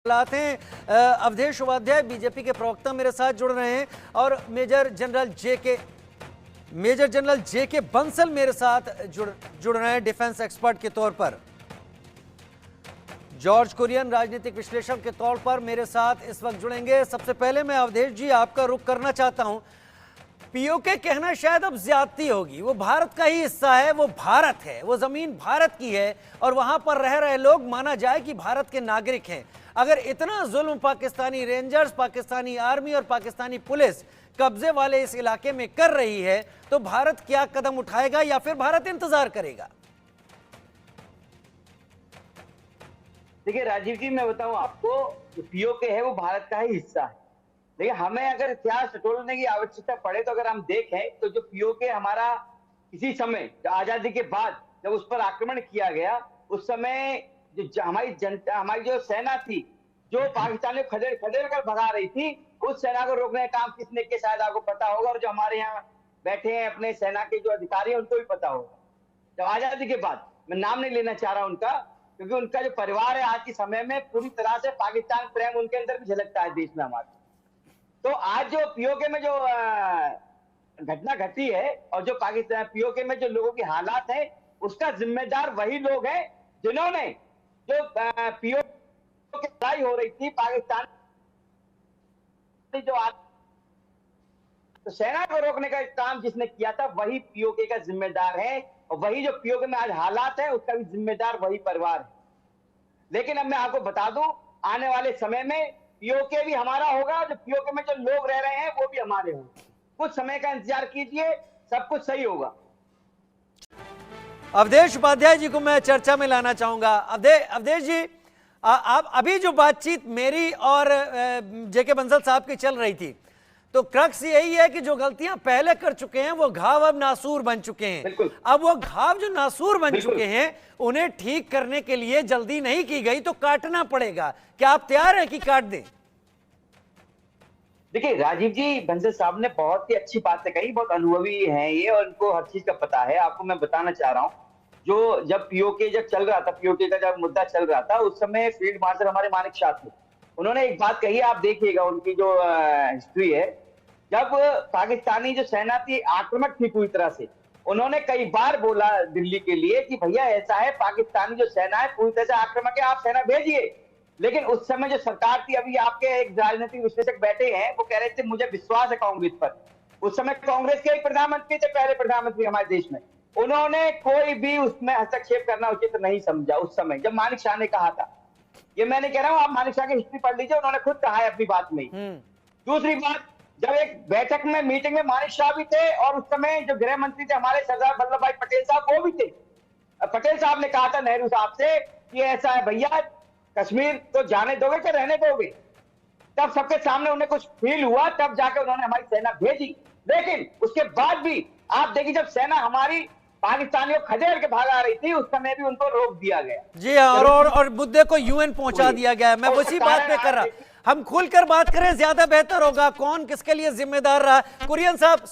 हालात हैं। अवधेश उपाध्याय बीजेपी के प्रवक्ता मेरे साथ जुड़ रहे हैं और मेजर जनरल जे के बंसल मेरे साथ जुड़ रहे हैं डिफेंस एक्सपर्ट के तौर पर। जॉर्ज कुरियन राजनीतिक विश्लेषक के तौर पर मेरे साथ इस वक्त जुड़ेंगे। सबसे पहले मैं अवधेश जी आपका रुख करना चाहता हूं। पीओके कहना शायद अब ज्यादती होगी, वो भारत का ही हिस्सा है, वो भारत है, वो जमीन भारत की है और वहां पर रह रहे लोग माना जाए कि भारत के नागरिक हैं। अगर इतना जुल्म पाकिस्तानी रेंजर्स, पाकिस्तानी आर्मी और पाकिस्तानी पुलिस कब्जे वाले इस इलाके में कर रही है तो भारत क्या कदम उठाएगा या फिर भारत इंतजार करेगा? देखिए राजीव जी, मैं बताऊं आपको, जो पीओके है वो भारत का ही हिस्सा है। देखिए, हमें अगर इतिहास टटोलने की आवश्यकता पड़े तो अगर हम देखें तो जो पीओके हमारा किसी समय आजादी के बाद जब उस पर आक्रमण किया गया, उस समय जो हमारी जनता, हमारी जो सेना थी, जो पाकिस्तानियों को खदेड़ खदेड़ कर भगा रही थी, उस सेना को रोकने का काम किसने किया शायद आपको पता होगा, और जो हमारे यहाँ बैठे हैं अपने सेना के जो अधिकारी हैं उनको भी पता होगा। जब आजादी के बाद, मैं नाम नहीं लेना चाह रहा उनका, क्योंकि उनका जो परिवार है आज के समय में पूरी तरह से पाकिस्तान प्रेम उनके अंदर भी झलकता है देश में हमारे। तो आज जो पीओके में जो घटना घटी है और जो पाकिस्तान पीओके में जो लोगों की हालात है, उसका जिम्मेदार वही लोग हैं जिन्होंने जो पीओके लड़ाई हो रही थी पाकिस्तान जो तो सेना को रोकने का काम जिसने किया था वही पीओके का जिम्मेदार है, और वही जो पीओके में आज हालात है उसका भी जिम्मेदार वही परिवार है। लेकिन अब मैं आपको बता दूं, आने वाले समय में पीओके भी हमारा होगा, जो पीओके में जो लोग रह रहे हैं वो भी हमारे होंगे। कुछ समय का इंतजार कीजिए, सब कुछ सही होगा। अवधेश उपाध्याय जी को मैं चर्चा में लाना चाहूंगा। अवधेश जी, आप अभी जो बातचीत मेरी और जेके बंसल साहब की चल रही थी, तो क्रक्स यही है कि जो गलतियां पहले कर चुके हैं वो घाव अब नासूर बन चुके हैं। अब वो घाव जो नासूर बन चुके हैं उन्हें ठीक करने के लिए जल्दी नहीं की गई तो काटना पड़ेगा। क्या आप तैयार हैं कि काट दें? देखिए राजीव जी, बंसल साहब ने बहुत ही अच्छी बातें कही, बहुत अनुभवी हैं ये और इनको हर चीज का पता है। आपको मैं बताना चाह रहा हूँ, जो जब पीओके जब चल रहा था, पीओके का जब मुद्दा चल रहा था, उस समय फील्ड मार्शल हमारे मानेक शाह थे। उन्होंने एक बात कही, आप देखिएगा उनकी जो हिस्ट्री है, जब पाकिस्तानी जो सेना थी आक्रामक थी पूरी तरह से, उन्होंने कई बार बोला दिल्ली के लिए कि भैया ऐसा है, पाकिस्तानी जो सेना है पूरी तरह से आक्रामक है, आप सेना भेजिए। लेकिन उस समय जो सरकार थी, अभी आपके एक राजनीतिक विश्लेषक बैठे हैं, वो कह रहे थे मुझे विश्वास है कांग्रेस पर। उस समय कांग्रेस के एक प्रधानमंत्री थे, पहले प्रधानमंत्री हमारे देश में, उन्होंने कोई भी उसमें हस्तक्षेप करना उचित नहीं समझा उस समय जब मानिक शाह ने कहा था। ये मैं नहीं कह रहा हूं, आप मानिक शाह की हिस्ट्री पढ़ लीजिए, उन्होंने खुद कहा है अपनी बात में। दूसरी बात, जब एक बैठक में मीटिंग में मानिक शाह भी थे और उस समय जो गृह मंत्री थे हमारे सरदार वल्लभ भाई पटेल साहब, वो भी थे। पटेल साहब ने कहा था नेहरू साहब से कि ऐसा है भैया, कश्मीर तो जाने दोगे कि रहने दोगे? तब सबके सामने उन्हें कुछ फील हुआ, तब जाकर उन्होंने हमारी सेना भेजी। लेकिन उसके बाद भी आप देखिए, जब सेना हमारी पाकिस्तानियों को खदेड़ के भागा रही थी, उस समय भी उनको रोक दिया गया। जी हाँ, और मुद्दे को यूएन पहुंचा दिया गया है। मैं उसी बात पे कर रहा, हम खुलकर बात करें ज्यादा बेहतर होगा, कौन किसके लिए जिम्मेदार रहा। कुरियन साहब,